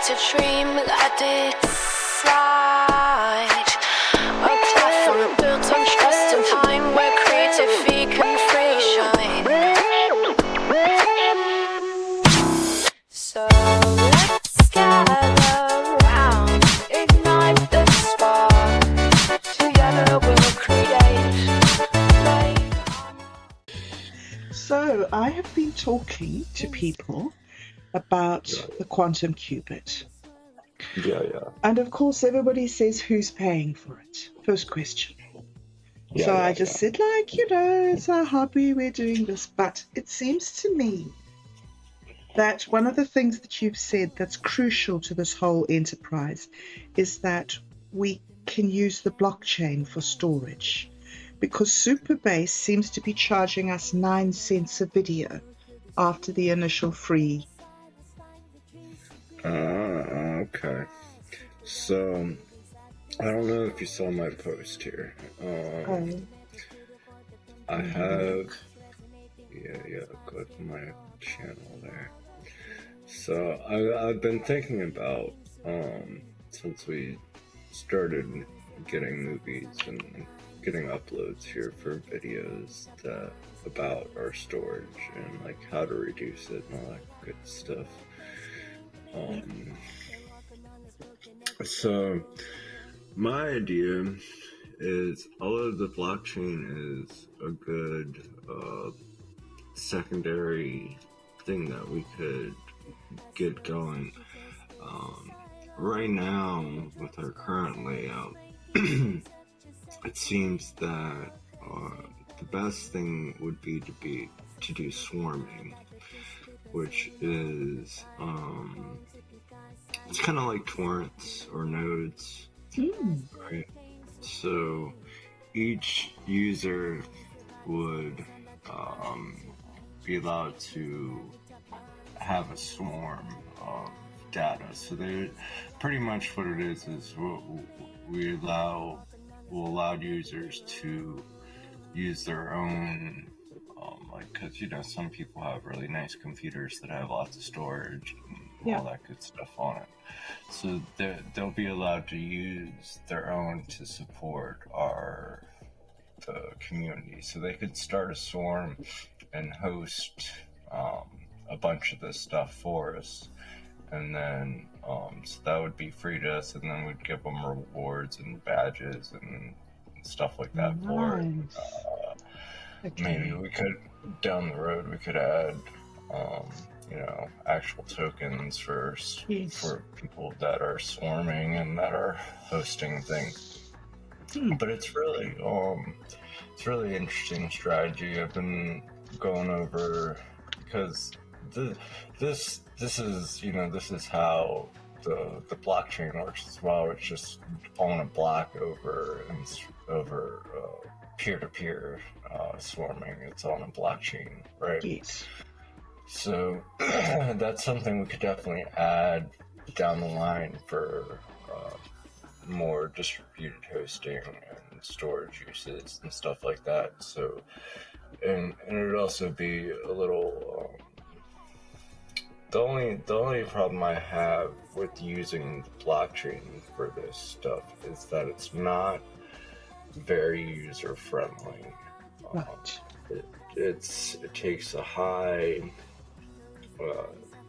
to dream, let it slide. A platform built on trust and time where creativity can free shine. So let's gather round, ignite the spark. Together we'll create. So I have been talking to people about the quantum qubit. Yeah. And of course, everybody says, who's paying for it? First question. So I just said, like, it's our hobby, we're doing this. But it seems to me that one of the things that you've said that's crucial to this whole enterprise is that we can use the blockchain for storage. Because Superbase seems to be charging us 9 cents a video after the initial free. Okay. So, I don't know if you saw my post here. I have... Yeah, go to my channel there. So, I've been thinking about, since we started getting movies and getting uploads here for videos about our storage and like how to reduce it and all that good stuff. So my idea is, although the blockchain is a good secondary thing that we could get going, right now with our current layout, it seems that the best thing would be to do swarming, which is it's kind of like torrents or nodes, right? So each user would be allowed to have a swarm of data. So they pretty much what it is we'll allow users to use their own, because some people have really nice computers that have lots of storage and all that good stuff on it. So they'll be allowed to use their own to support the community. So they could start a swarm and host a bunch of this stuff for us. And then, so that would be free to us, and then we'd give them rewards and badges and stuff like that for it. Okay. Maybe we could, down the road, we could add, actual tokens for people that are swarming and that are hosting things. But it's really interesting strategy. I've been going over, because this is how the blockchain works as well. It's just on a block over peer-to-peer swarming. It's on a blockchain, right? Yes. So that's something we could definitely add down the line for more distributed hosting and storage uses and stuff like that. So, and it would also be a little. The only problem I have with using the blockchain for this stuff is that it's not very user friendly. Right. It takes a high.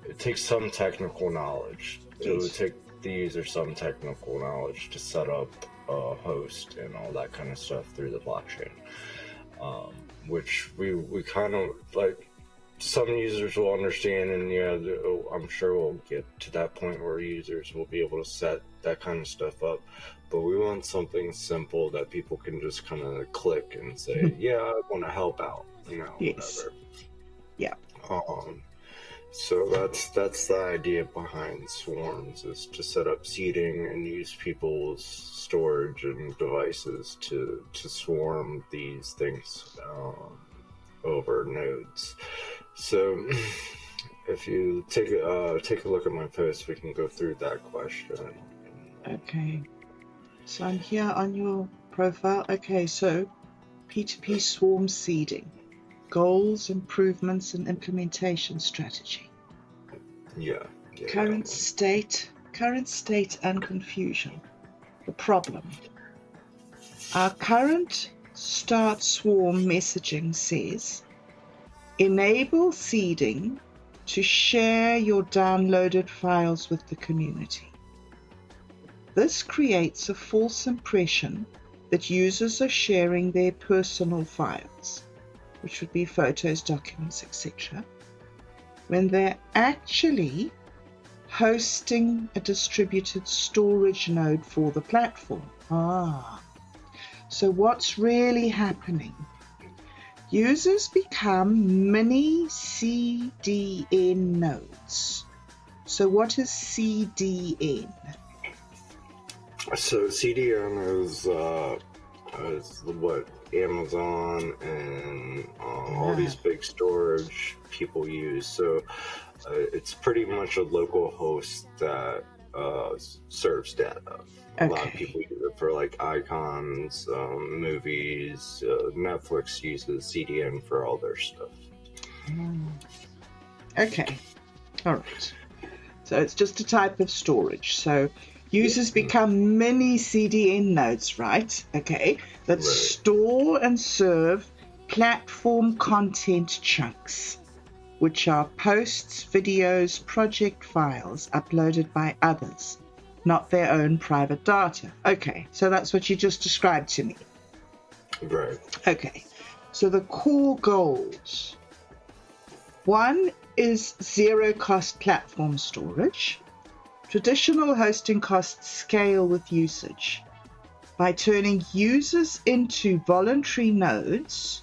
It takes some technical knowledge. It would take the user some technical knowledge to set up a host and all that kind of stuff through the blockchain, which we kind of like. Some users will understand, and I'm sure we'll get to that point where users will be able to set that kind of stuff up. But we want something simple that people can just kind of click and say, "Yeah, I want to help out," Yes. whatever. Yeah. So that's the idea behind swarms, is to set up seeding and use people's storage and devices to swarm these things over nodes. So if you take a look at my post, we can go through that question. Okay. So I'm here on your profile. Okay, so P2P swarm seeding, goals, improvements, and implementation strategy. Yeah. Current state, current state and confusion. The problem. Our current start swarm messaging says, enable seeding to share your downloaded files with the community. This creates a false impression that users are sharing their personal files, which would be photos, documents, etc., when they're actually hosting a distributed storage node for the platform. So what's really happening? Users become mini-CDN nodes. So what is CDN? So CDN is what Amazon and all these big storage people use. So it's pretty much a local host that serves data. A lot of people use it for like icons, movies. Netflix uses CDN for all their stuff. Okay, all right. So it's just a type of storage. So users become mini-CDN nodes, right? Okay, that store and serve platform content chunks, which are posts, videos, project files uploaded by others, not their own private data. Okay, so that's what you just described to me. Right. Okay, so the core goals. One is zero-cost platform storage. Traditional hosting costs scale with usage. By turning users into voluntary nodes,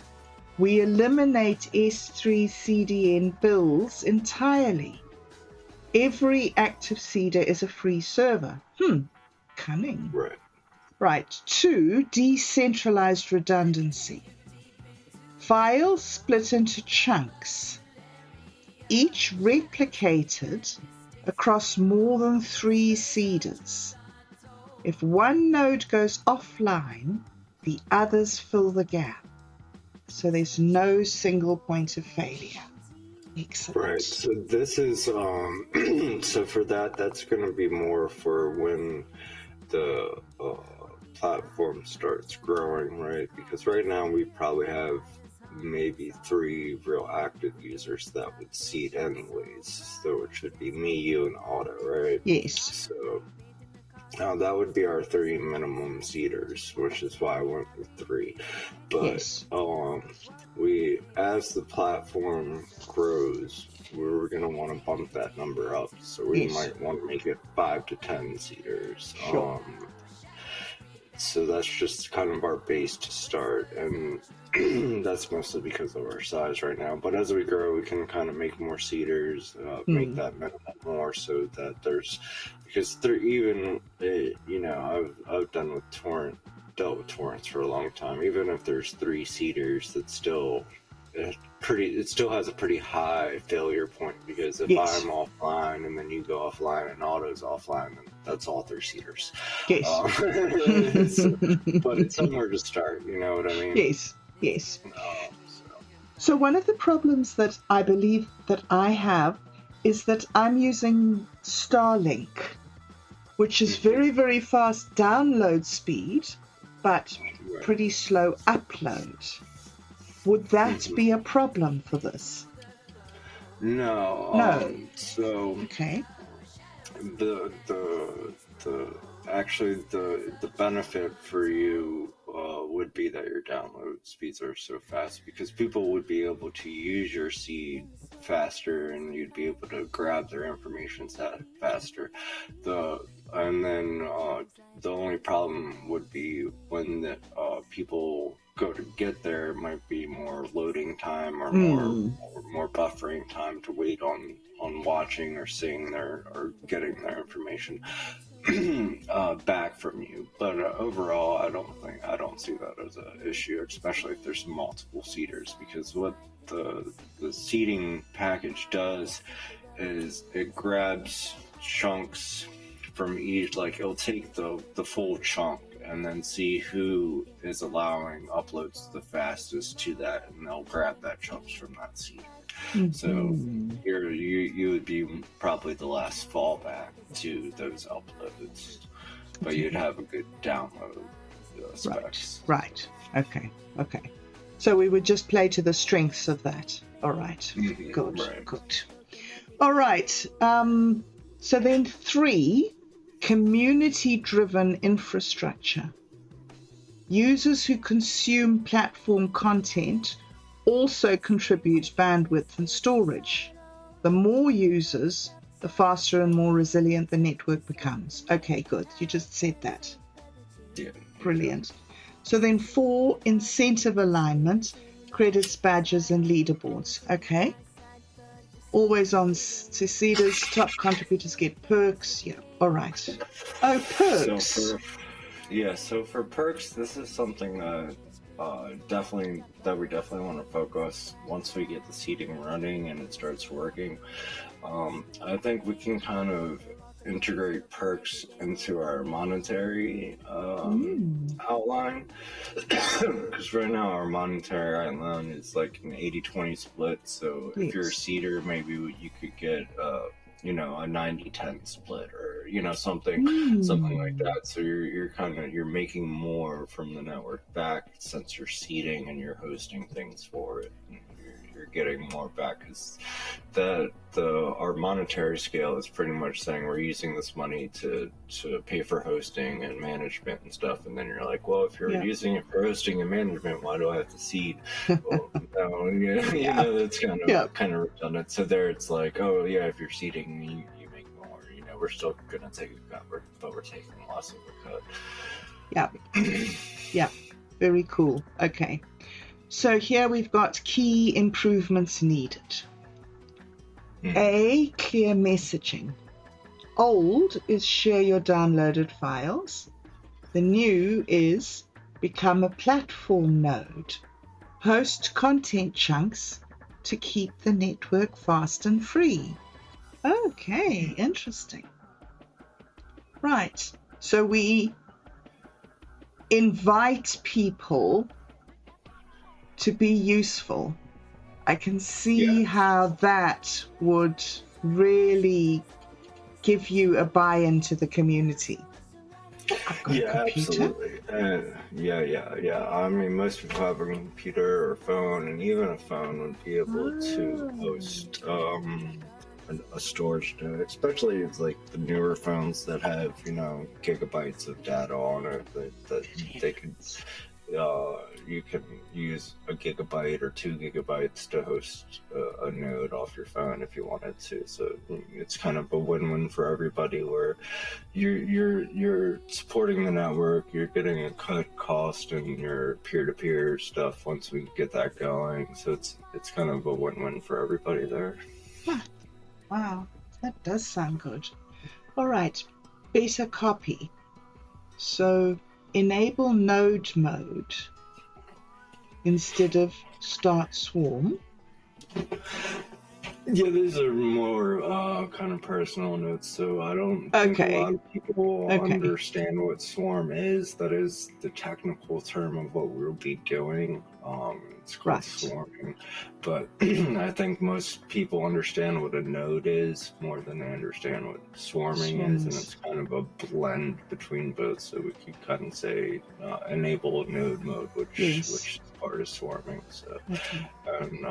we eliminate S3 CDN bills entirely. Every active seeder is a free server. Cunning. Right. 2, decentralized redundancy. Files split into chunks, each replicated across more than 3 seeders. If one node goes offline, the others fill the gap. So there's no single point of failure. Excellent. Right. So this is so for that's going to be more for when the platform starts growing, right? Because right now we probably have maybe 3 real active users that would seed anyways. So it should be me, you, and Otto, right? Yes. So that would be our 3 minimum seeders, which is why I went with 3. But we, as the platform grows, we're going to want to bump that number up. So we might want to make it 5 to 10 seeders. Sure. So that's just kind of our base to start, and that's mostly because of our size right now. But as we grow, we can kind of make more seeders, make that minimum more, so that there's, because they're even, I've dealt with torrents for a long time. Even if there's 3 seeders, that's still it still has a pretty high failure point, because if I'm offline and then you go offline and Otto's offline, then that's all 3 seeders. Yes. But it's somewhere to start, you know what I mean? Yes. So one of the problems that I believe that I have is that I'm using Starlink, which is very, very fast download speed, but pretty slow upload. Would that be a problem for this? No. So okay. The benefit for you would be that your download speeds are so fast, because people would be able to use your seed faster, and you'd be able to grab their information faster. And then the only problem would be when people go to get there, might be more loading time or more buffering time to wait on watching or seeing or getting their information back from you. But overall, I don't see that as an issue, especially if there's multiple seeders, because what the seeding package does is it grabs chunks from each, like it'll take the full chunk and then see who is allowing uploads the fastest to that, and they'll grab that chunks from that seed. So you would be probably the last fallback to those uploads, but you'd have a good download specs. Right. Okay. So we would just play to the strengths of that. All right. Good. All right. So then 3, community-driven infrastructure. Users who consume platform content also contribute bandwidth and storage. The more users, the faster and more resilient the network becomes. Okay, good. You just said that. Yeah. Brilliant. So then 4, incentive alignment, credits, badges, and leaderboards. Okay. Always on succeeders, top contributors get perks. Yeah. All right. Oh, perks. So for perks, this is something that we definitely want to focus once we get the seeding running and it starts working. I think we can kind of integrate perks into our monetary outline, because right now our monetary outline is like an 80-20 split. So if you're a seeder, maybe you could get a 90-10 split, or something like that. So you're making more from the network back since you're seeding and you're hosting things for it. You're getting more back, because our monetary scale is pretty much saying we're using this money to pay for hosting and management and stuff. And then you're like, well, if you're using it for hosting and management, why do I have to seed? Well, that's kind of redundant. So there it's like, oh yeah, if you're seeding, you make more. We're still gonna take a cut, but we're taking less of a cut. Yeah. Very cool. Okay. So here we've got key improvements needed. A, clear messaging. Old is share your downloaded files. The new is become a platform node. Host content chunks to keep the network fast and free. Okay, interesting. Right. So we invite people to be useful. I can see how that would really give you a buy-in to the community. Absolutely. I mean, most people have a computer or phone, and even a phone would be able to host a storage node, especially it's like the newer phones that have gigabytes of data on it that they can you can use a gigabyte or 2 gigabytes to host a node off your phone if you wanted to. So it's kind of a win-win for everybody, where you're supporting the network, you're getting a cut cost in your peer-to-peer stuff once we get that going. So it's kind of a win-win for everybody there. Wow, that does sound good. All right, beta copy. So enable node mode instead of start swarm. Yeah, these are more kind of personal notes, so I don't think a lot of people understand what swarm is. That is the technical term of what we'll be doing. It's called swarming, but I think most people understand what a node is more than they understand what swarming is, and it's kind of a blend between both. So we could kind of say enable node mode, which is part of swarming. So, and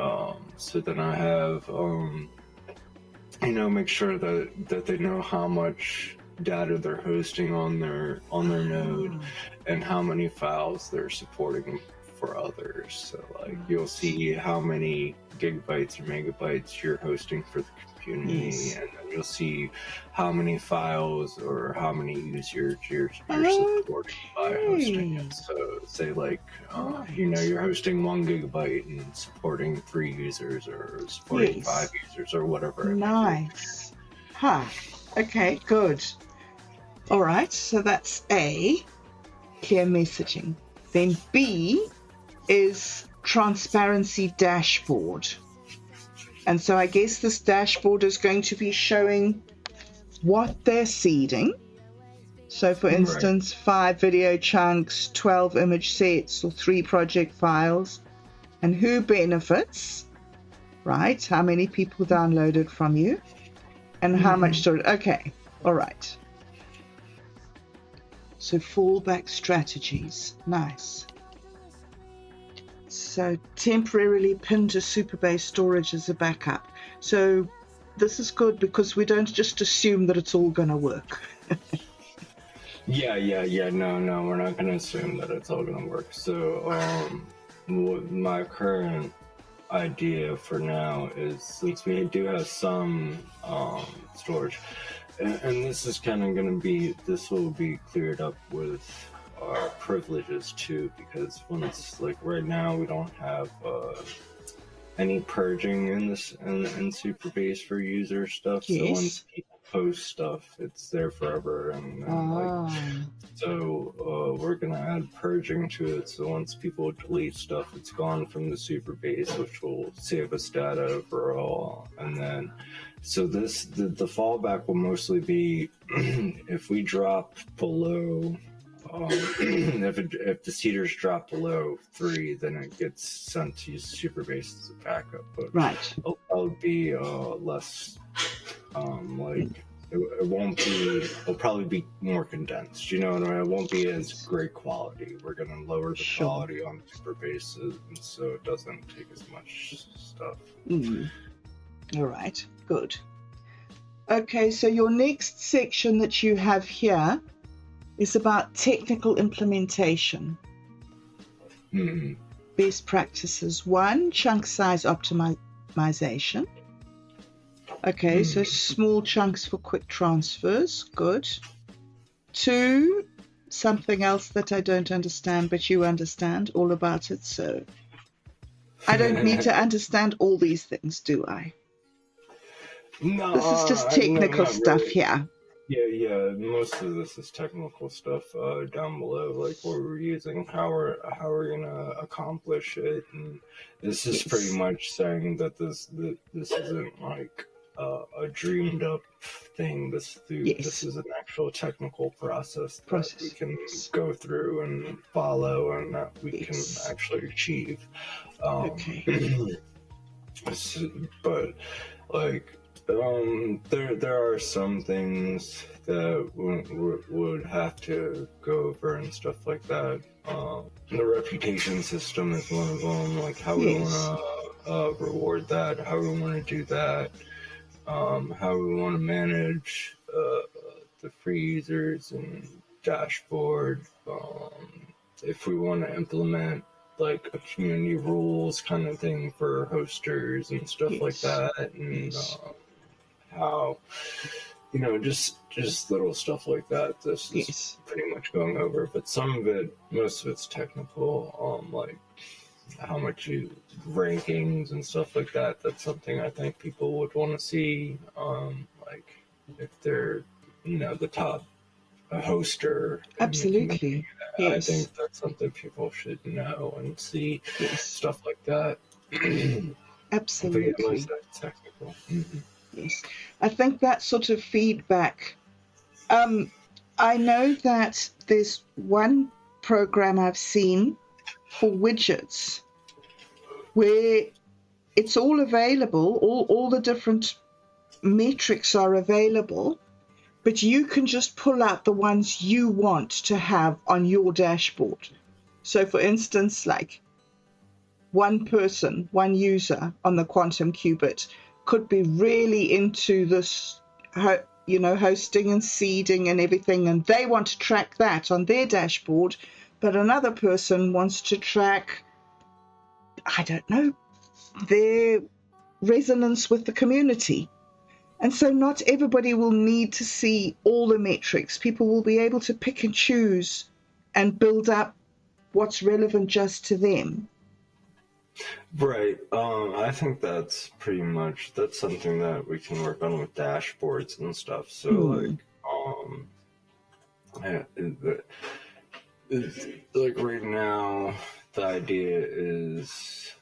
so then I have make sure that they know how much data they're hosting on their node and how many files they're supporting for others. So like you'll see how many gigabytes or megabytes you're hosting for the community, and then you'll see how many files or how many users you're supporting by hosting it. So say like you're hosting 1 gigabyte and supporting 3 users or supporting 5 users or whatever. Nice. Okay, good. All right, so that's A, clear messaging. Then B is transparency dashboard. And so I guess this dashboard is going to be showing what they're seeding. So for instance, 5 video chunks, 12 image sets, or 3 project files. And who benefits, right? How many people downloaded from you? And how much storage? Okay, all right. So fallback strategies, nice. So temporarily pinned to Superbase storage as a backup. So this is good because we don't just assume that it's all going to work. Yeah. No, we're not going to assume that it's all going to work. So my current idea for now is, since we do have some storage, and this is kind of going to be, this will be cleared up with our privileges too, because once, like right now, we don't have any purging in this in Superbase for user stuff. Yes. So once people post stuff, it's there forever, and so we're gonna add purging to it. So once people delete stuff, it's gone from the Superbase, which will save us data overall. And then, so the fallback will mostly be if we drop below. If the seeders drop below 3, then it gets sent to Superbase as a backup. But right, it'll be less like it won't be. It'll probably be more condensed. You know what I mean? It won't be as great quality. We're gonna lower the quality on Superbase, and so it doesn't take as much stuff. All right, good. Okay, so your next section that you have here is about technical implementation. Best practices. 1, chunk size optimization. Okay, so small chunks for quick transfers. Good. 2, something else that I don't understand, but you understand all about it, so I don't need to understand all these things, do I? No, this is just technical stuff really. here. Yeah. Most of this is technical stuff down below, like what we're using, how we're gonna accomplish it, and this is pretty much saying that this isn't like a dreamed up thing. This is an actual technical process that we can go through and follow, and that we can actually achieve. But like. There are some things that would have to go over and stuff like that. The reputation system is one of them, like how we want to reward that, how we want to do that, how we want to manage the free users and dashboard, if we want to implement like a community rules kind of thing for hosters and stuff like that, and how, just little stuff like that. This is pretty much going over, but most of it's technical, like how much rankings and stuff like that. That's something I think people would want to see, like if they're, the top hoster. Absolutely. I think that's something people should know and see, stuff like that. Absolutely. But most of it's technical. Yes, I think that sort of feedback. I know that there's one program I've seen for widgets where it's all available, all the different metrics are available, but you can just pull out the ones you want to have on your dashboard. So for instance, like one person, one user on the Quantum Qubit could be really into this, hosting and seeding and everything, and they want to track that on their dashboard, but another person wants to track, I don't know, their resonance with the community. And so not everybody will need to see all the metrics. People will be able to pick and choose and build up what's relevant just to them. Right. I think that's something that we can work on with dashboards and stuff. So like right now, the idea is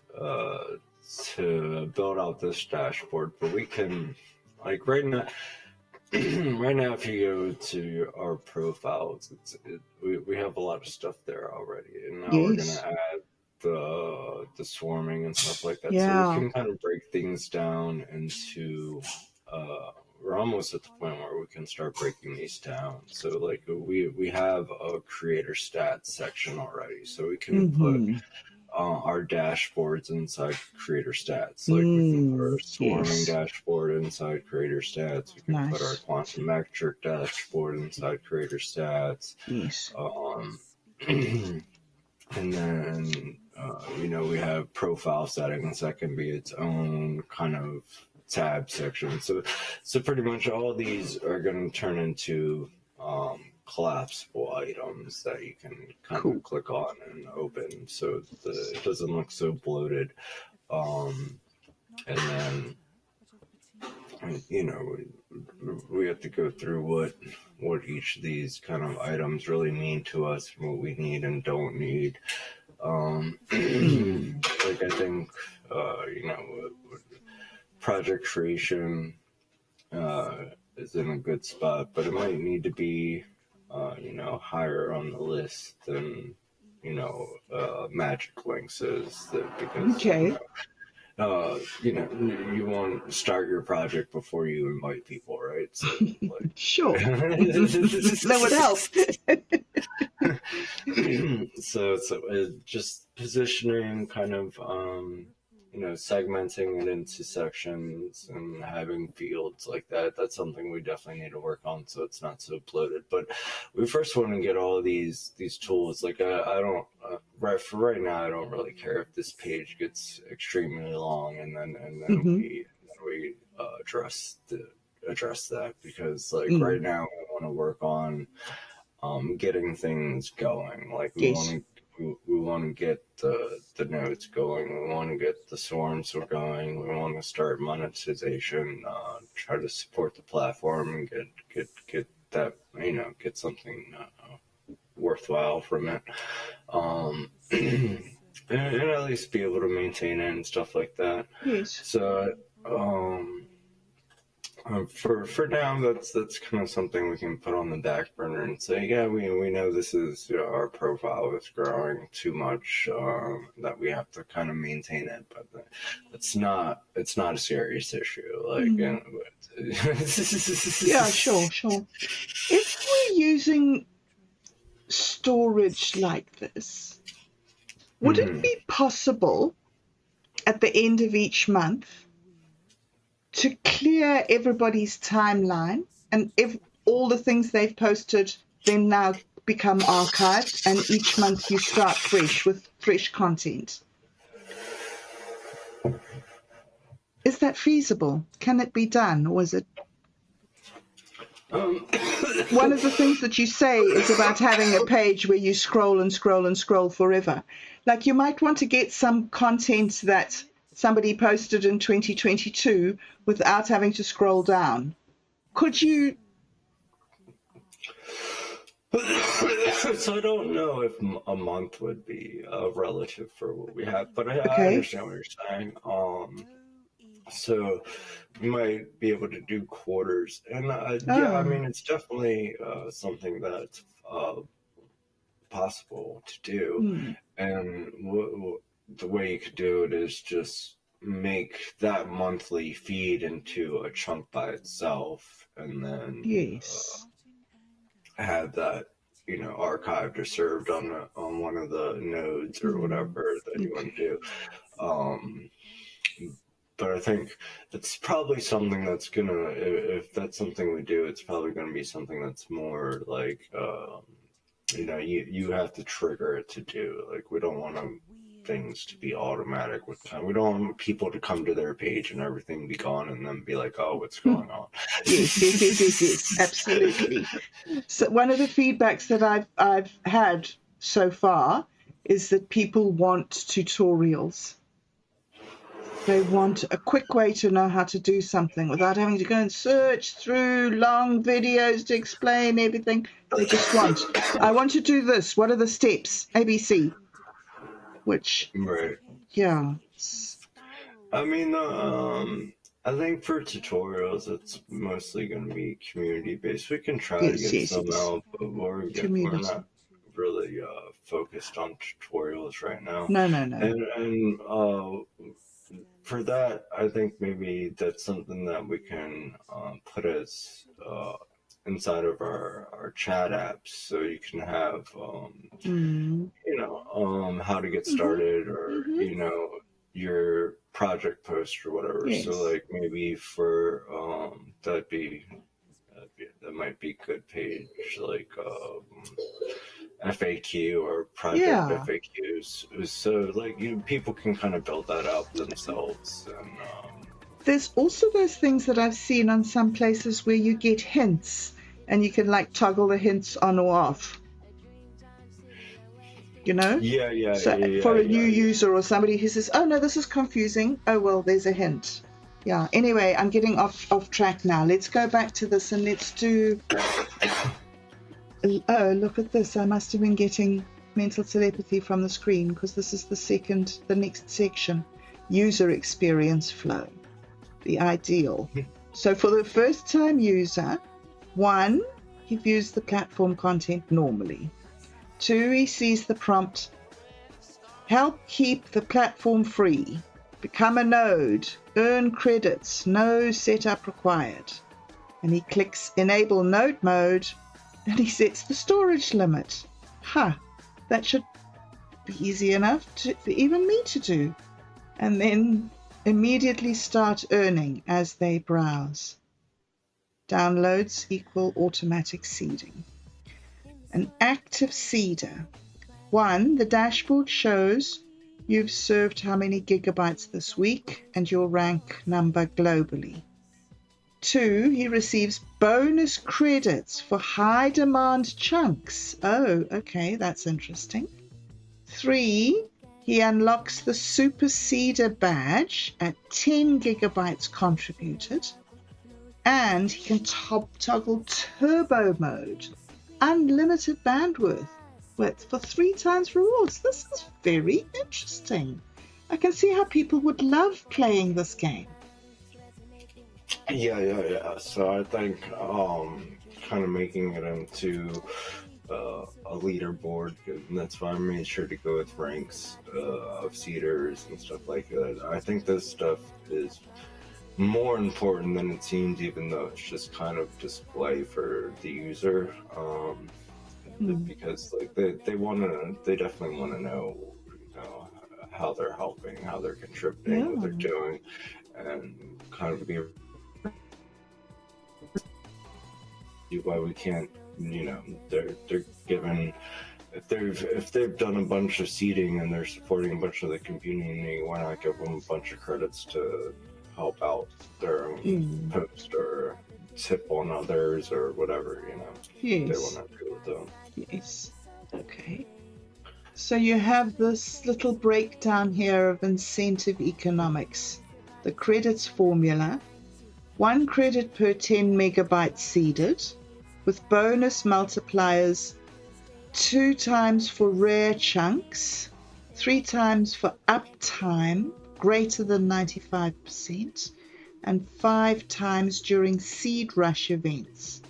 to build out this dashboard, but we can, like right now, right now, if you go to our profiles, we have a lot of stuff there already, and now we're Yes. gonna add the swarming and stuff like that. So Yeah. we can kind of break things down into. We're almost at the point where we can start breaking these down. So like we have a creator stats section already, so we can put our dashboards inside creator stats. Like we can put our swarming Yes. dashboard inside creator stats. We can put our Nice. quantum metric dashboard inside creator stats. Yes. And then we have profile settings that can be its own kind of tab section. So pretty much all these are going to turn into collapsible items that you can kind of click on and open, so it doesn't look so bloated. And then we have to go through what each of these kind of items really mean to us, and what we need and don't need. Like I think project creation is in a good spot, but it might need to be higher on the list than magic links is, because you want to start your project before you invite people, right? So, like, sure. That would help. so just positioning, kind of segmenting it into sections and having fields like that. That's something we definitely need to work on, so it's not so bloated. But we first want to get all of these tools. Like I don't right now, I don't really care if this page gets extremely long, and then we address that, because like right now we want to work on getting things going. Like we want to get the nodes going. We want to get the swarms going. We want to start monetization. Try to support the platform and get that, get something worthwhile from it. And at least be able to maintain it and stuff like that. Yes. So for now, that's kind of something we can put on the back burner and say, yeah, we know this is our profile is growing too much, that we have to kind of maintain it, but it's not a serious issue. Like, yeah, sure. If we're using storage like this, would it be possible at the end of each month to clear everybody's timeline, and if all the things they've posted then now become archived, and each month you start fresh with fresh content? Is that feasible? Can it be done, or is it? One of the things that you say is about having a page where you scroll and scroll and scroll forever. Like, you might want to get some content that somebody posted in 2022 without having to scroll down. Could you? So I don't know if a month would be relative for what we have, but I understand what you're saying. So you might be able to do quarters, and yeah, I mean, it's definitely something that's possible to do. And the way you could do it is just make that monthly feed into a chunk by itself, and then have that archived or served on one of the nodes or whatever that you want to do. But I think it's probably something that's gonna, if that's something we do, it's probably gonna be something that's more like you have to trigger it to do. Like, we don't want things to be automatic with time. We don't want people to come to their page and everything be gone and then be like, oh, what's going on? Yes, absolutely. So one of the feedbacks that I've had so far is that people want tutorials. They want a quick way to know how to do something without having to go and search through long videos to explain everything. They just want, I want to do this. What are the steps? ABC. Which, right. yeah. I mean, I think for tutorials, it's mostly going to be community based. We can try to Yes, get yes, some yes. out, but we're Community. not really focused on tutorials right now. No. And for that, I think maybe that's something that we can put as inside of our chat apps, so you can have how to get started, or your project post or whatever. So Yes. like maybe for that might be a good page, like FAQ or project Yeah. FAQs. So like people can kind of build that out themselves. And There's also those things that I've seen on some places where you get hints and you can like toggle the hints on or off. So for a new user or somebody who says, oh no, this is confusing, oh well, there's a hint. Yeah, anyway, I'm getting off track now. Let's go back to this and let's do oh, look at this. I must have been getting mental telepathy from the screen, because this is the next section. User experience flow, the ideal. So for the first time user, 1, he views the platform content normally. 2, he sees the prompt, help keep the platform free, become a node, earn credits, no setup required. And he clicks enable node mode, and he sets the storage limit. That should be easy enough for even me to do. And then immediately start earning as they browse. Downloads equal automatic seeding. An active seeder. 1, the dashboard shows you've served how many gigabytes this week and your rank number globally. 2, he receives bonus credits for high demand chunks. Oh, okay, that's interesting. 3, he unlocks the Super Seeder badge at 10 gigabytes contributed. And he can toggle turbo mode, unlimited bandwidth, for 3 times rewards. This is very interesting. I can see how people would love playing this game. Yeah. So I think kind of making it into a leaderboard, and that's why I made sure to go with ranks of seeders and stuff like that. I think this stuff is more important than it seems, even though it's just kind of display for the user. Because like they definitely want to know, how they're helping, how they're contributing, what they're doing, and kind of be why we can't, they're given, if they've done a bunch of seeding and they're supporting a bunch of the community, why not give them a bunch of credits to help out their own post or tip on others or whatever, Yes. they want to do with them. Yes. Okay. So you have this little breakdown here of incentive economics. The credits formula: 1 credit per 10 megabytes seeded, with bonus multipliers 2 times for rare chunks, 3 times for uptime greater than 95%, and 5 times during seed rush events.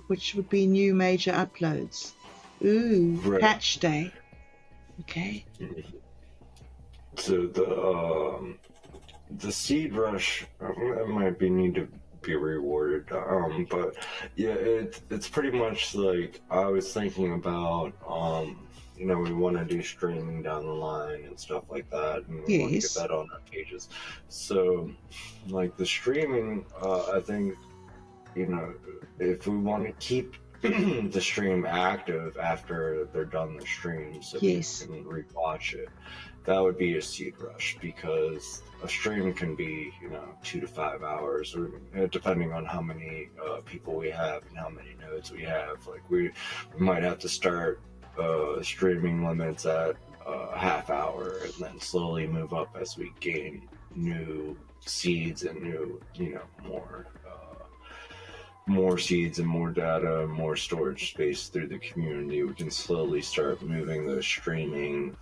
Which would be new major uploads. Right. Patch day. Okay. So the seed rush, that might need to be rewarded, but yeah, it's pretty much like I was thinking about. We want to do streaming down the line and stuff like that, and we want to get that on our pages. So like the streaming, I think, if we want to keep the stream active after they're done the stream, so you can rewatch it, that would be a seed rush, because a stream can be 2 to 5 hours, or depending on how many people we have and how many nodes we have. Like we might have to start streaming limits at a half hour, and then slowly move up as we gain new seeds and new more seeds and more data, more storage space through the community. We can slowly start moving the streaming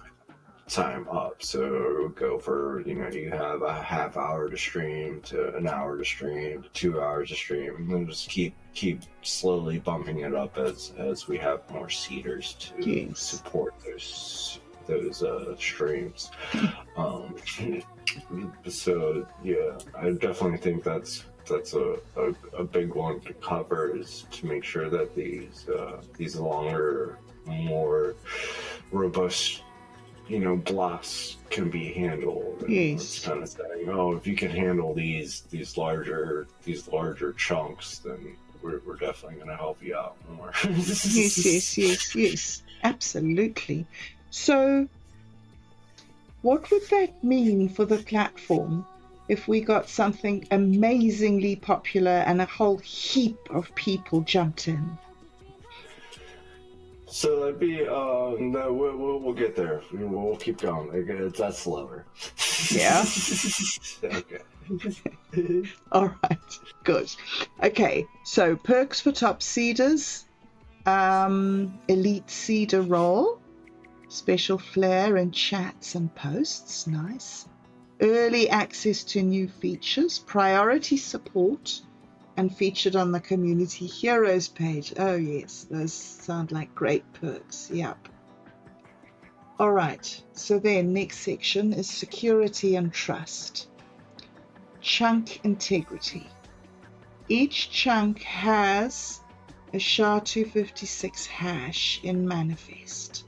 time up. So go for, you have a half hour to stream to an hour to stream to 2 hours to stream, and then just keep slowly bumping it up as we have more seeders to support those streams. So yeah, I definitely think that's a big one to cover, is to make sure that these longer, more robust blocks can be handled. It's kind of saying, if you can handle these larger chunks, then we're definitely going to help you out more. Yes, absolutely. So what would that mean for the platform if we got something amazingly popular and a whole heap of people jumped in? So that'd be no, we'll get there. We'll keep going. That's slower. Yeah. Okay. All right. Good. Okay. So perks for top seeders, elite seeder role, special flair in chats and posts. Nice. Early access to new features, priority support, and featured on the Community Heroes page. Oh yes, those sound like great perks. Yep. All right, so then next section is security and trust. Chunk integrity. Each chunk has a SHA-256 hash in manifest.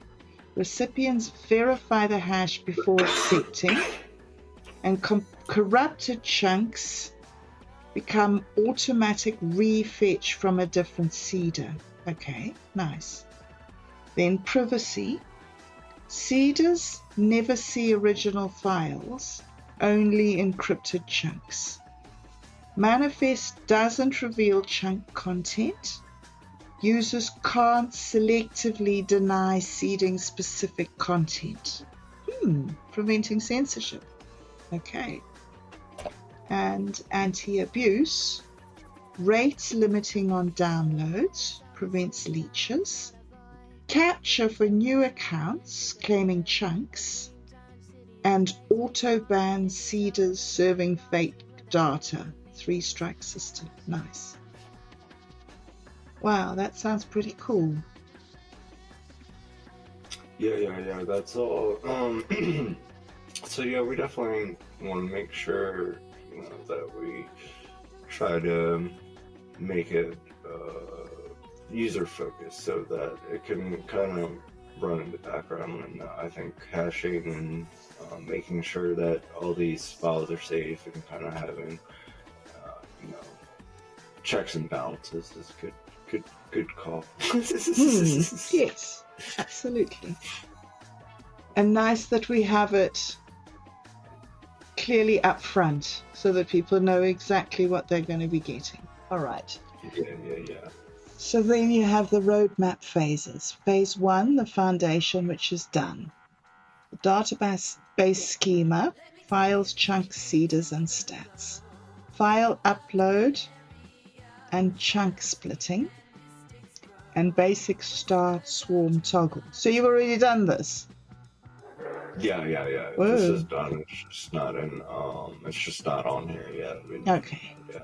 Recipients verify the hash before accepting, and corrupted chunks become automatic refetch from a different seeder. Okay, nice. Then privacy. Seeders never see original files, only encrypted chunks. Manifest doesn't reveal chunk content. Users can't selectively deny seeding specific content. Preventing censorship. Okay. And anti-abuse. Rate limiting on downloads prevents leeches. Capture for new accounts claiming chunks. And auto-ban seeders serving fake data. 3-strike system. Nice. Wow, that sounds pretty cool. Yeah, that's all. So yeah, we definitely want to make sure that we try to make it user focused, so that it can kind of run in the background. And I think hashing and making sure that all these files are safe and kind of having checks and balances is good call. Yes, absolutely. And nice that we have it clearly up front so that people know exactly what they're going to be getting. All right. Yeah. So then you have the roadmap phases. Phase 1, the foundation, which is done. The database schema, files, chunks, seeders, and stats. File upload and chunk splitting. And basic start swarm toggle. So you've already done this? Yeah. Whoa. This is done. It's just not in. It's just not on here yet. Okay. Yeah.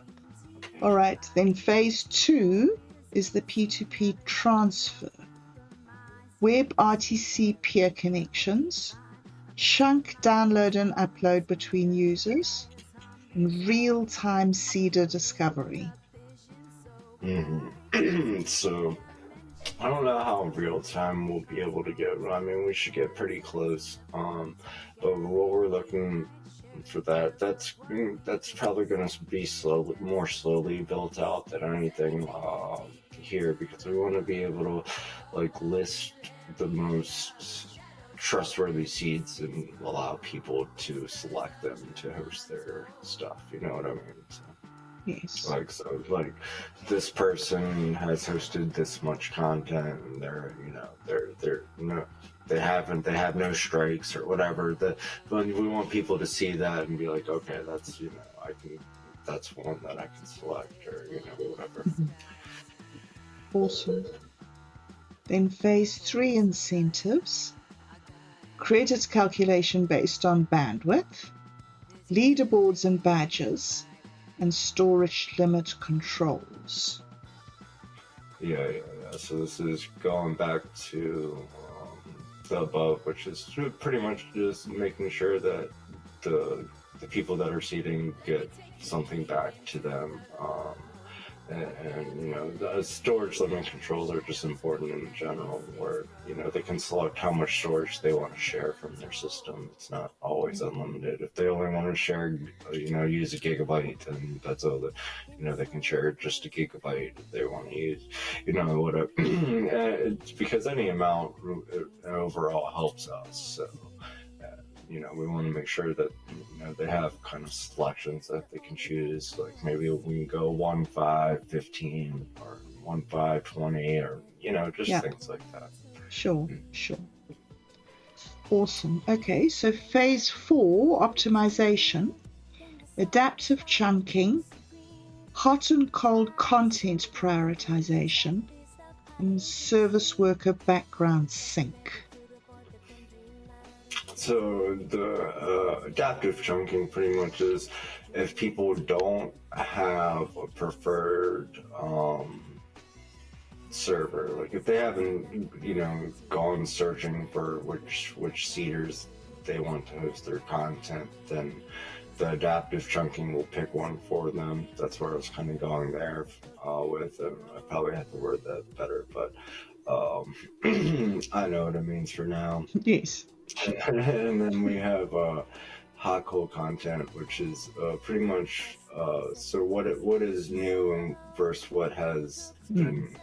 All right. Then phase 2 is the P2P transfer. Web RTC peer connections, chunk download and upload between users, and real-time seeder discovery. So I don't know how real time we'll be able to get. I mean, we should get pretty close. But what we're looking for that's probably going to be more slowly built out than anything here, because we want to be able to list the most trustworthy seeds and allow people to select them to host their stuff. You know what I mean? So. Yes. This person has hosted this much content, and they have no strikes or whatever. But we want people to see that and be like, okay, that's one that I can select, or whatever. Mm-hmm. Awesome. Then phase 3 incentives. credit calculation based on bandwidth, leaderboards and badges, and storage limit controls. Yeah. So this is going back to the above, which is pretty much just making sure that the people that are seeding get something back to them. And you know, the storage limit controls are just important in general, where, you know, they can select how much storage they want to share from their system. It's not always unlimited. If they only want to share, you know, use a gigabyte, then that's all that, you know, they can share just a gigabyte if they want to use, you know, whatever. It's because any amount overall helps us. So, you know, we want to make sure that, you know, they have kind of selections that they can choose. Like maybe we can go 1, 5, 15, or 1, 5, 20, or, you know, just things like that. Sure. Awesome. Okay, so phase 4, optimization, adaptive chunking, hot and cold content prioritization, and service worker background sync. So the adaptive chunking pretty much is if people don't have a preferred server, like if they haven't, you know, gone searching for which seeders they want to host their content, then the adaptive chunking will pick one for them. That's where I was kind of going there with it. I probably have to word that better, but I know what it means for now. Yes. And then we have hot cold content, which is pretty much so what is new and versus what has been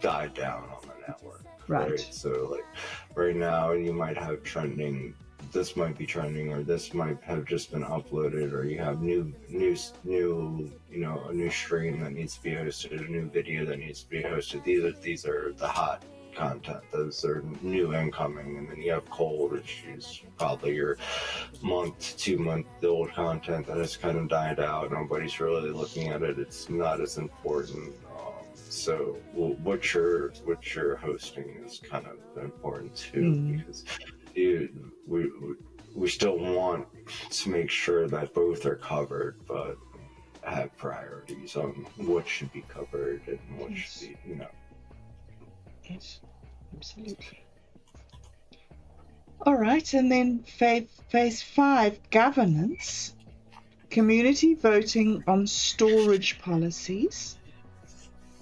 died down on the network. Right. So like right now you might have trending. This might be trending, or this might have just been uploaded, or you have new, you know, a new stream that needs to be hosted, a new video that needs to be hosted. These are the hot content. Those are new incoming, and then you have cold, which is probably your month, 2 month old content that has kind of died out. Nobody's really looking at it. It's not as important. So what you're hosting is kind of important too, because we still want to make sure that both are covered, but have priorities on what should be covered and what should be, you know. Yes, absolutely. All right, and then phase 5, governance, community voting on storage policies,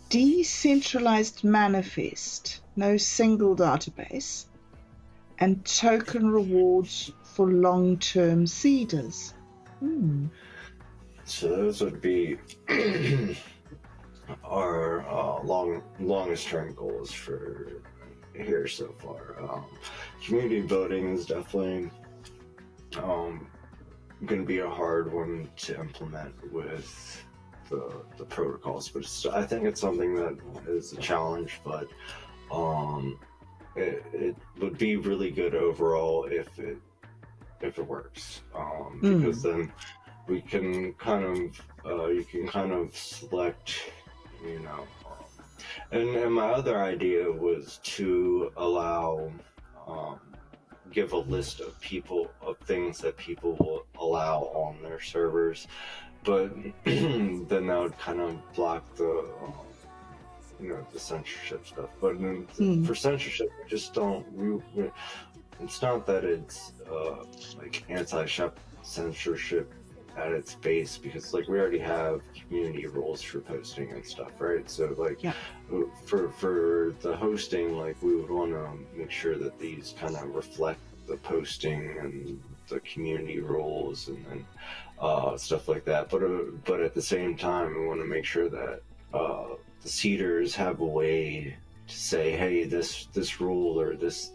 decentralized manifest, no single database, and token rewards for long-term seeders. So those would be our longest term goals for here so far. Community voting is definitely going to be a hard one to implement with the protocols, but I think it's something that is a challenge, but it would be really good overall if it works, because then we can kind of you can kind of select, you know, and my other idea was to allow give a list of things that people will allow on their servers, but then that would kind of block the you know, the censorship stuff. But for censorship, we just don't. It's not that it's like anti-censorship at its base, because like we already have community rules for posting and stuff, right? So like for the hosting, like we would want to make sure that these kind of reflect the posting and the community rules and stuff like that. But at the same time, we want to make sure that the seeders have a way to say, hey, this rule or this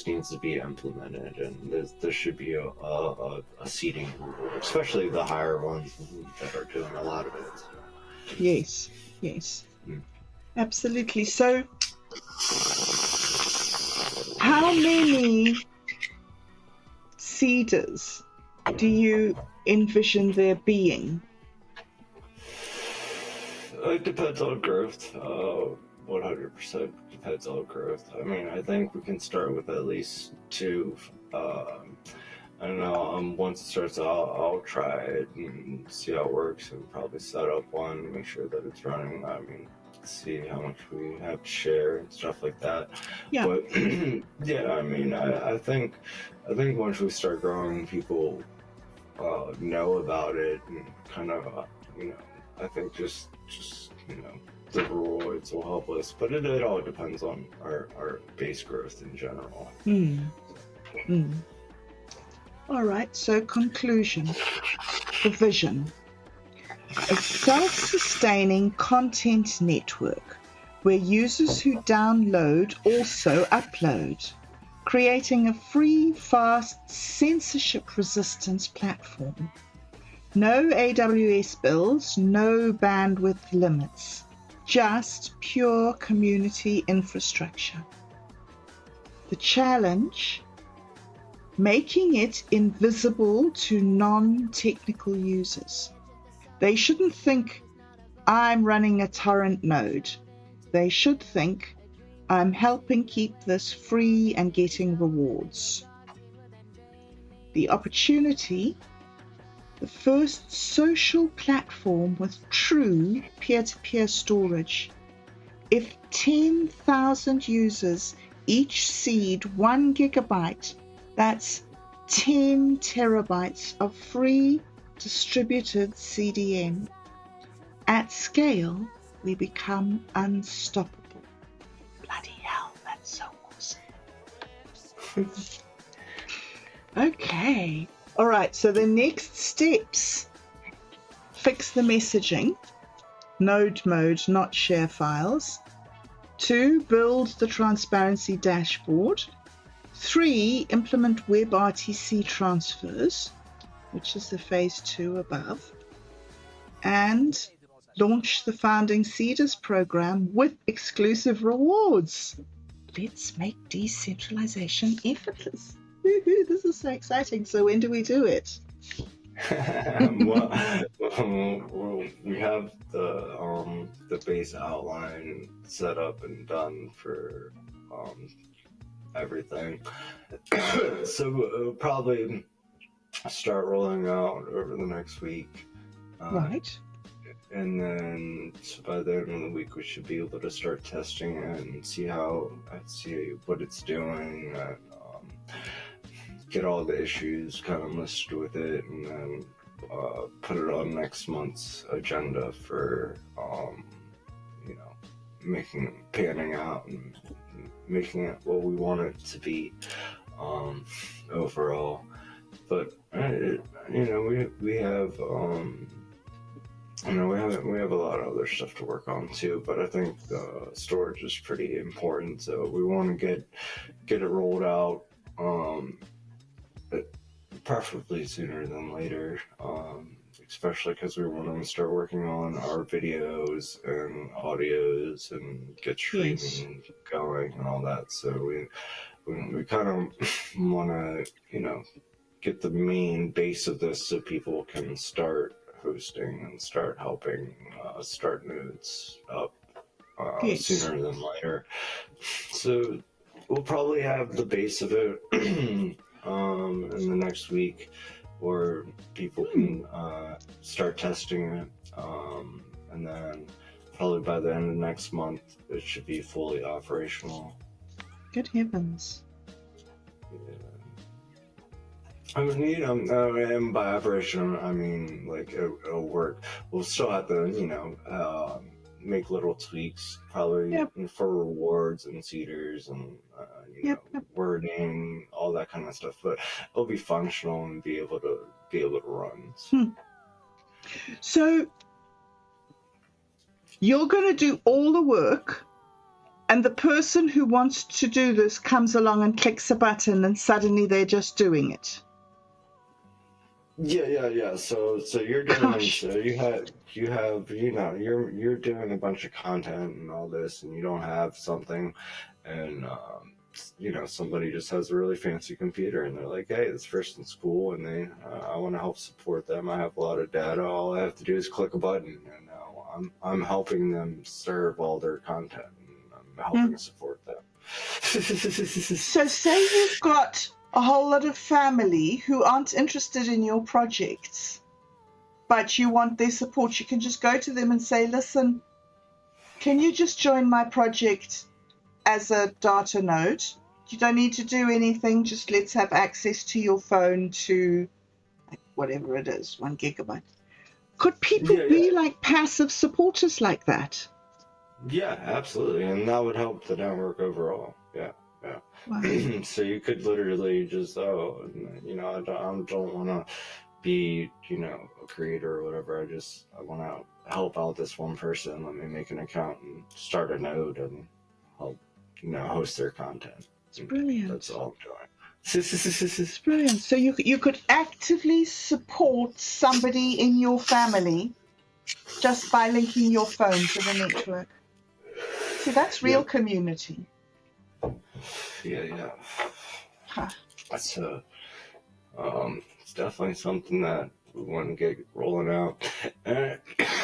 needs to be implemented, and this should be a seeding rule, especially the higher ones that are doing a lot of it. Yes. Absolutely. So how many seeders do you envision there being? It depends on growth. 100% depends on growth. I mean, I think we can start with at least 2. I don't know. Once it starts, I'll try it and see how it works, and probably set up one, make sure that it's running. I mean, see how much we have to share and stuff like that. Yeah. But yeah, I mean, I think once we start growing, people know about it and kind of I think just the rewards will help us, but it all depends on our base growth in general. All right, so conclusion. The vision. A self-sustaining content network where users who download also upload, creating a free, fast, censorship-resistant platform. No AWS bills, no bandwidth limits, just pure community infrastructure. The challenge: making it invisible to non-technical users. They shouldn't think, I'm running a torrent node. They should think, I'm helping keep this free and getting rewards. The opportunity: the first social platform with true peer-to-peer storage. If 10,000 users each seed 1 gigabyte, that's 10 terabytes of free distributed CDN. At scale, we become unstoppable. Bloody hell, that's so awesome. Okay. All right, so the next steps: fix the messaging, node mode, not share files. 2, build the transparency dashboard. 3, implement WebRTC transfers, which is the phase 2 above. And launch the Founding Seeders program with exclusive rewards. Let's make decentralization effortless. Woohoo, this is so exciting. So when do we do it? well, we have the base outline set up and done for everything. So we'll probably start rolling out over the next week. Right. And then so by the end of the week, we should be able to start testing it and see what it's doing, and get all the issues kind of listed with it, and then put it on next month's agenda for panning out and making it what we want it to be overall. But we have we have a lot of other stuff to work on too, but I think storage is pretty important, so we want to get it rolled out, preferably sooner than later, especially because we want to start working on our videos and audios and get streaming going and all that. So we kind of want to get the main base of this so people can start hosting and start helping start nodes up sooner than later. So we'll probably have the base of it in the next week, where people can start testing it, and then probably by the end of next month it should be fully operational. Good heavens. Yeah. I mean, and by operation, I mean, like, it'll work. We'll still have to, make little tweaks, probably for rewards and seeders and, wording, all that kind of stuff. But it'll be functional and be able to run. So you're going to do all the work, and the person who wants to do this comes along and clicks a button, and suddenly they're just doing it. Yeah. So you're doing, so you have you're doing a bunch of content and all this, and you don't have something, and somebody just has a really fancy computer, and they're like, hey, this person's cool, and they I want to help support them. I have a lot of data. All I have to do is click a button, and now I'm helping them serve all their content. helping support them. So say you've got a whole lot of family who aren't interested in your projects, but you want their support. You can just go to them and say, listen, can you just join my project as a data node? You don't need to do anything. Just let's have access to your phone to whatever it is, 1 gigabyte. Could people be like passive supporters like that? Yeah, absolutely. And that would help the network overall. Yeah. Wow. So you could literally just, I don't want to be, a creator or whatever. I want to help out this one person. Let me make an account and start a node and help, host their content. It's brilliant. That's all I'm doing. It's brilliant. So you could actively support somebody in your family just by linking your phone to the network. See, that's real community. Yeah. Huh. That's it's definitely something that we want to get rolling out, and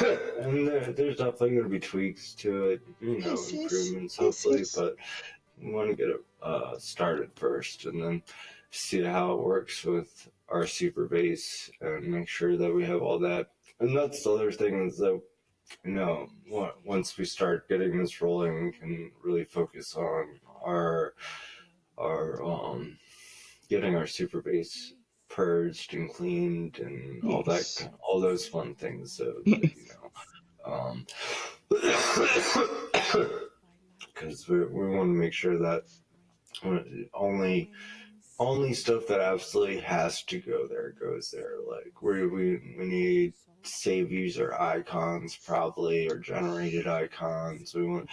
there's definitely going to be tweaks to it, improvements hopefully, but we want to get it started first, and then see how it works with our super base, and make sure that we have all that. And that's the other thing is that, once we start getting this rolling, we can really focus on our getting our super base purged and cleaned and all those fun things. So because we want to make sure that only stuff that absolutely has to go there goes there. Like we need save user icons probably, or generated icons. We want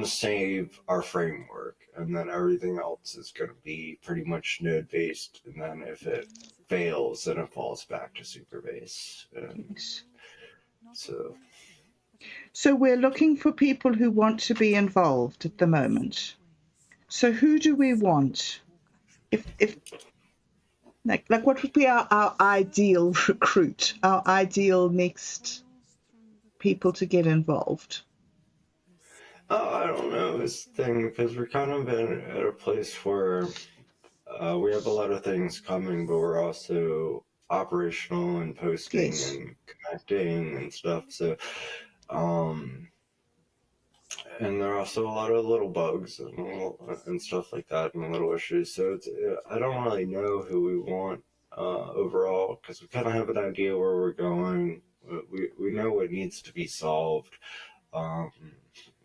to save our framework, and then everything else is going to be pretty much node based. And then if it fails, then it falls back to Superbase. So we're looking for people who want to be involved at the moment. So who do we want? If like what would be our ideal recruit, our ideal next people to get involved? I don't know this thing, because we're kind of at a place where we have a lot of things coming, but we're also operational and posting and connecting and stuff. So, and there are also a lot of little bugs and stuff like that, and little issues. So I don't really know who we want overall, because we kind of have an idea where we're going. We know what needs to be solved.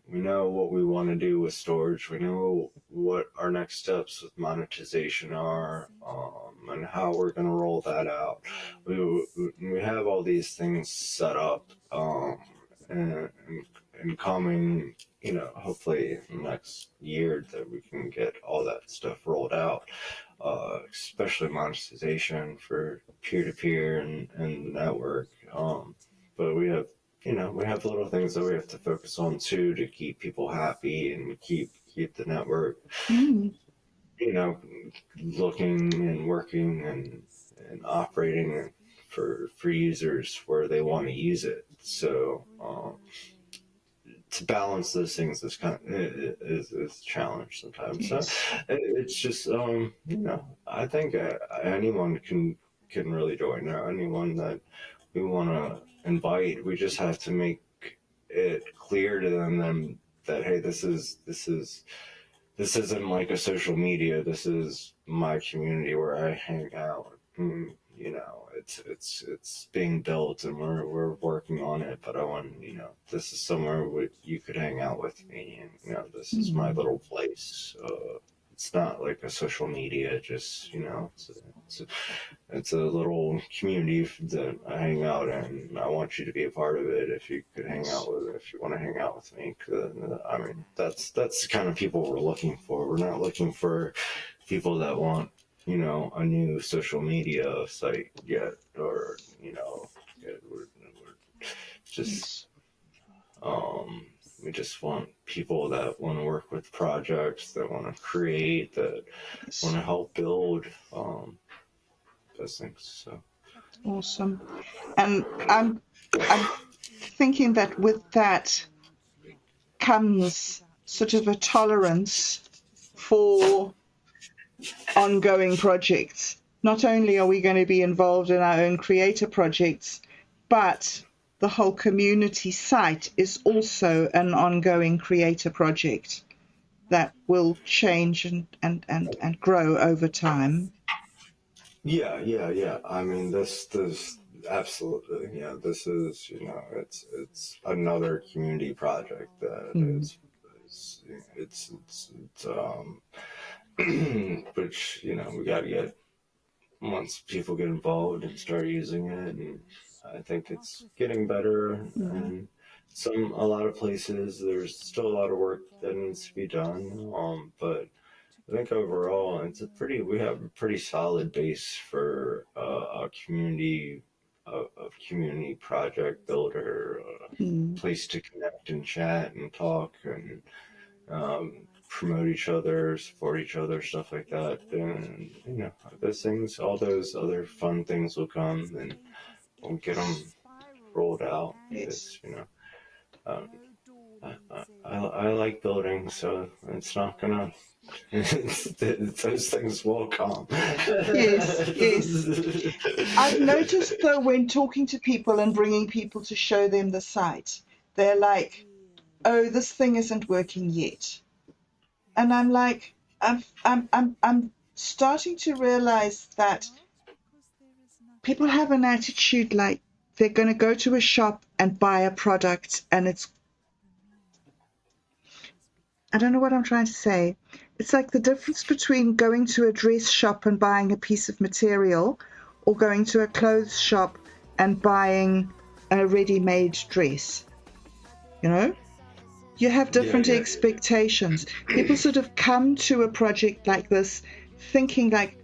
We know what we want to do with storage. We know what our next steps with monetization are, and how we're going to roll that out. We have all these things set up, and coming, hopefully next year that we can get all that stuff rolled out, especially monetization for peer-to-peer and network. But we have little things that we have to focus on too, to keep people happy and keep the network, looking and working and operating for users where they want to use it. So to balance those things is is a challenge sometimes. So it's just I think anyone can really join. Anyone that we want to invite, we just have to make it clear to them that, hey, this isn't like a social media. This is my community where I hang out. It's being built, and we're working on it. But I want, this is somewhere where you could hang out with me, and this is my little place. It's not like a social media. Just it's a little community that I hang out in. And I want you to be a part of it. If you could hang out with it, if you want to hang out with me, I mean, that's the kind of people we're looking for. We're not looking for people that want, a new social media site yet, or we're just we just want people that want to work with projects, that want to create, that want to help build those things. So awesome. And I'm thinking that with that comes sort of a tolerance for ongoing projects. Not only are we going to be involved in our own creator projects, but the whole community site is also an ongoing creator project that will change and grow over time. Yeah. I mean, this absolutely, this is, it's another community project that which, we got to get, once people get involved and start using it, and I think it's getting better. And a lot of places, there's still a lot of work that needs to be done. But I think overall, we have a pretty solid base for a community, community project builder, place to connect and chat and talk and promote each other, support each other, stuff like that. And those things, all those other fun things will come, and we'll get them rolled out. Yes. I like building, so it's not gonna. Those things will come. Yes. I've noticed though, when talking to people and bringing people to show them the site, they're like, "Oh, this thing isn't working yet," and I'm like, I'm starting to realize that people have an attitude like they're going to go to a shop and buy a product, and I don't know what I'm trying to say. It's like the difference between going to a dress shop and buying a piece of material, or going to a clothes shop and buying a ready-made dress. You have different expectations. People sort of come to a project like this thinking like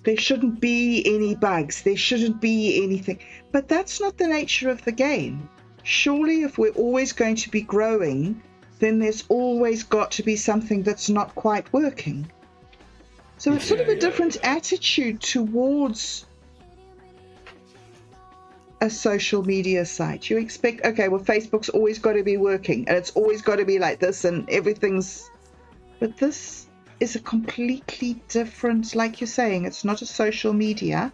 there shouldn't be any bugs, there shouldn't be anything. But that's not the nature of the game. Surely if we're always going to be growing, then there's always got to be something that's not quite working. So it's sort of a different attitude towards a social media site. You expect, okay, well, Facebook's always got to be working and it's always got to be like this and everything's... But this is a completely different, like you're saying, it's not a social media.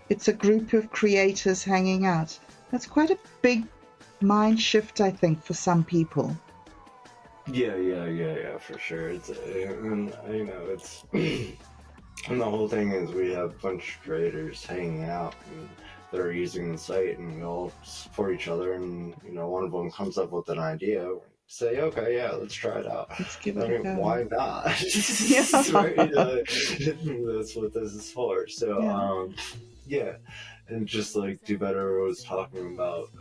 It's a group of creators hanging out. That's quite a big mind shift, I think, for some people. Yeah, for sure. It's it's and the whole thing is we have a bunch of creators hanging out and they're using the site, and we all support each other. And one of them comes up with an idea, say, okay, yeah, let's try it out. Let's give it a go. Why not? That's what this is for. So and just like Do Better was talking about,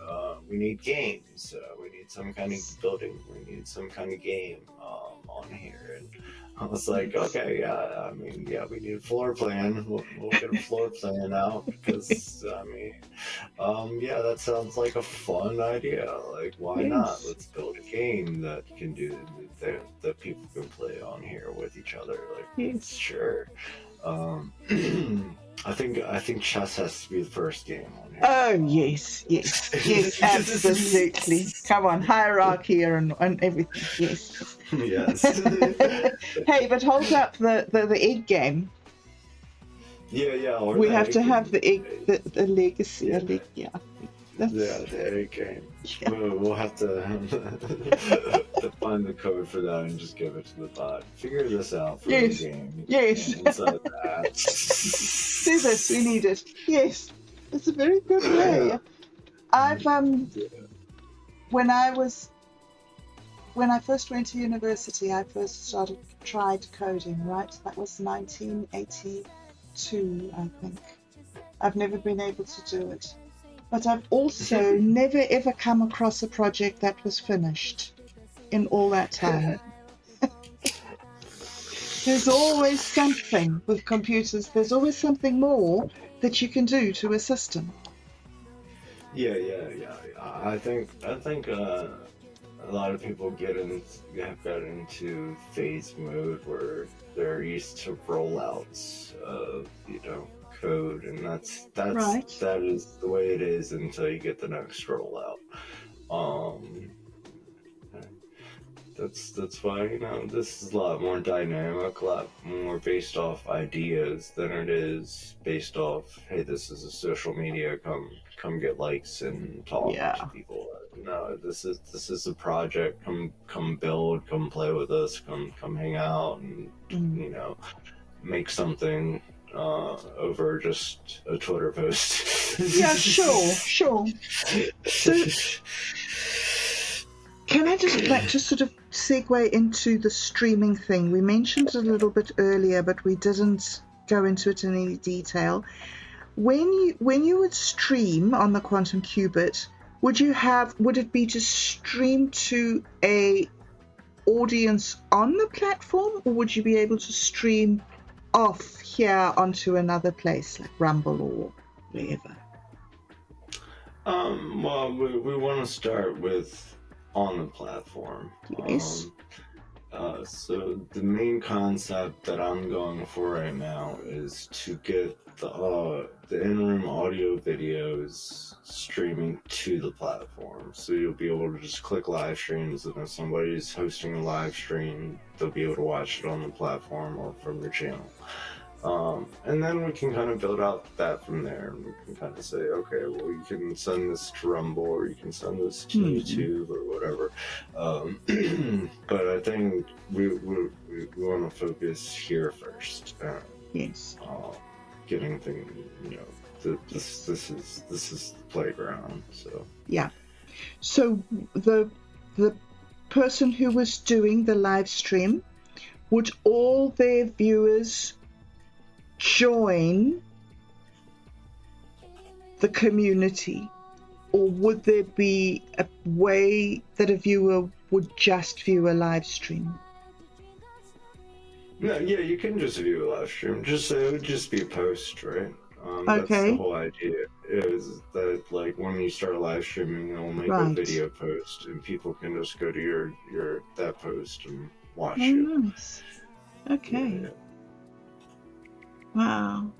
we need games. We need some kind of building. We need some kind of game on here. And I was like, okay, we need a floor plan. We'll get a floor plan out because, that sounds like a fun idea. Like, why not? Let's build a game that can do that people can play on here with each other. Like, sure. I think chess has to be the first game on here. Oh yes, absolutely. Come on, hierarchy and everything. Yes. Hey, but hold up the egg game. Yeah. We have to have the egg, the legacy. The egg game. Yeah. We'll have to find the code for that and just give it to the bot. Figure this out for the game. Yes. Inside that. Do this. We need it. Yes. It's a very good way. I've when I first went to university, I first tried coding. Right, that was 1982, I think. I've never been able to do it. But I've also never ever come across a project that was finished in all that time. There's always something with computers. There's always something more that you can do to a system. Yeah. I think a lot of people have got into phase mode where they're used to rollouts of code, and right. That is the way it is until you get the next rollout. That's why, this is a lot more dynamic, a lot more based off ideas than it is based off, hey, this is a social media, come get likes and talk to people. No, this is a project. Come build, come play with us, come hang out, and make something over just a Twitter post. Yeah, sure. So, can I just sort of segue into the streaming thing? We mentioned it a little bit earlier, but we didn't go into it in any detail. When you would stream on the Quantum Qubit, would it be to stream to a audience on the platform, or would you be able to stream off here onto another place like Rumble or wherever? Well, we want to start with on the platform. Yes. So the main concept that I'm going for right now is to get the in-room audio videos streaming to the platform. So you'll be able to just click live streams, and if somebody's hosting a live stream, they'll be able to watch it on the platform or from your channel. And then we can kind of build out that from there. And we can kind of say, okay, well, you can send this to Rumble, or you can send this to YouTube, or whatever. But I think we want to focus here first. Yes. Getting things, this is the playground. So yeah. So the person who was doing the live stream, would all their viewers join the community, or would there be a way that a viewer would just view a live stream? No, yeah, you can just view a live stream. It would just be a post, right? Okay. That's the whole idea. Is that like when you start live streaming, it'll make a video post, and people can just go to your that post and watch it. Nice. Okay. Yeah. Wow.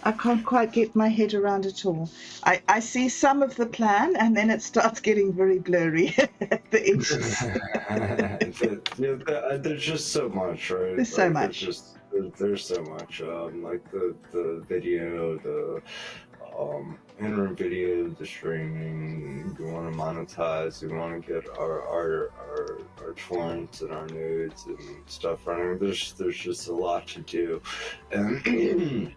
I can't quite get my head around it all. I see some of the plan, and then it starts getting very blurry at the edges. There's just so much, right? There's so much. There's so much. Like the video, the in-room video, the streaming. We want to monetize. We want to get our torrents and our nodes and stuff running. There's just a lot to do, and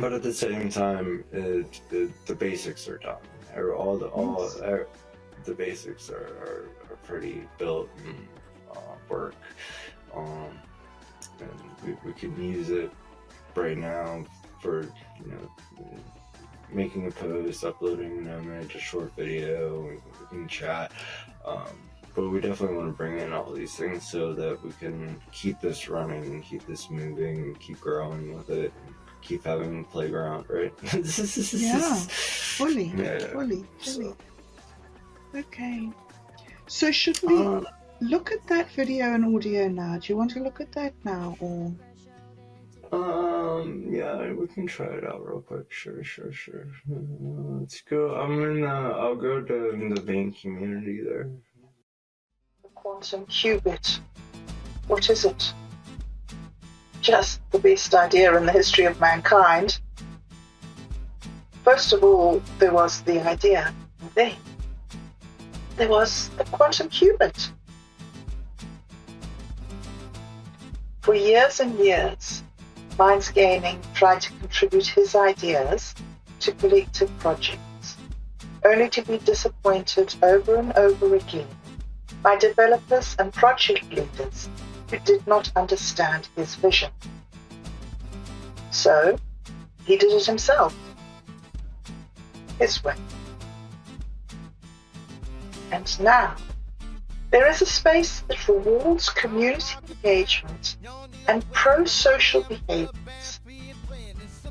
but at the same time, the basics are done. The basics are pretty built and work. And we can use it right now for making a post, uploading an image, a short video, we can chat. But we definitely want to bring in all these things so that we can keep this running, keep this moving, keep growing with it, keep having a playground, right? Yeah, fully. So. Okay. So should we look at that video and audio now? Do you want to look at that now, or? Yeah, we can try it out real quick. Sure. Let's go. I'll go to the main community there. The Quantum Qubit. What is it? Just the best idea in the history of mankind. First of all, there was the idea, and then there was the Quantum Qubit. For years and years, Minds Gaming tried to contribute his ideas to collective projects, only to be disappointed over and over again by developers and project leaders who did not understand his vision. So, he did it himself, his way. And now, there is a space that rewards community engagement and pro-social behaviors,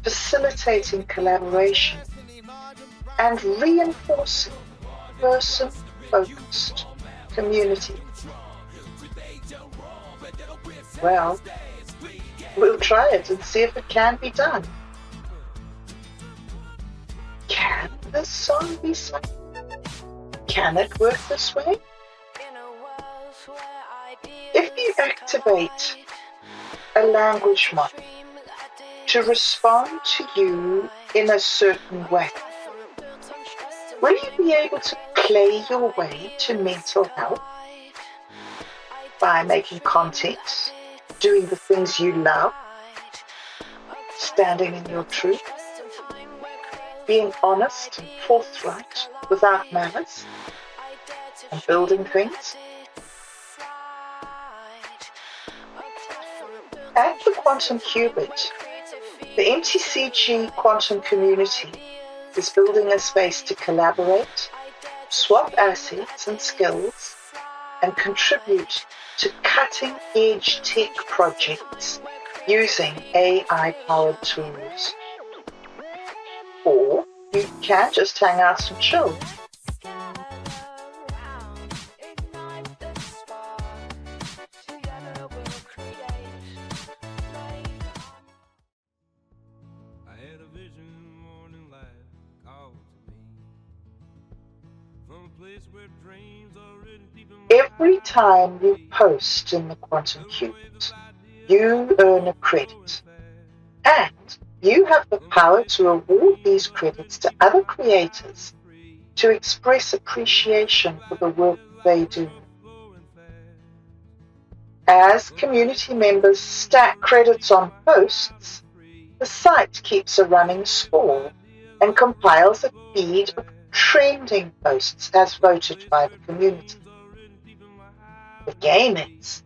facilitating collaboration and reinforcing person-focused community. Well, we'll try it and see if it can be done. Can this song be sung? Can it work this way? In a world you activate a language model to respond to you in a certain way, will you be able to play your way to mental health by making content, doing the things you love, standing in your truth, being honest and forthright without malice, and building things? At the Quantum Qubit, the mini-CDN quantum community is building a space to collaborate, swap assets and skills, and contribute to cutting-edge tech projects using AI-powered tools. Or you can just hang out and chill. Every time you post in the Quantum Qubit, you earn a credit. And you have the power to award these credits to other creators to express appreciation for the work they do. As community members stack credits on posts, the site keeps a running score and compiles a feed of trending posts as voted by the community. The game is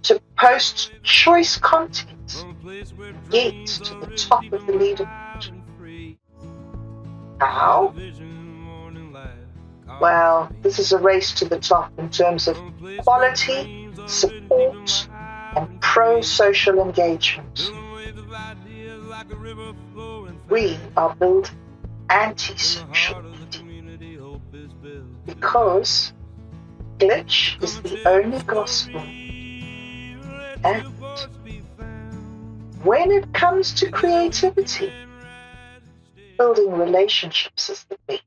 to post choice content and get to the top of the leaderboard. How? Well, this is a race to the top in terms of quality, support, and pro-social engagement. We are building anti-social media because glitch is the only gospel. And when it comes to creativity, building relationships is the best.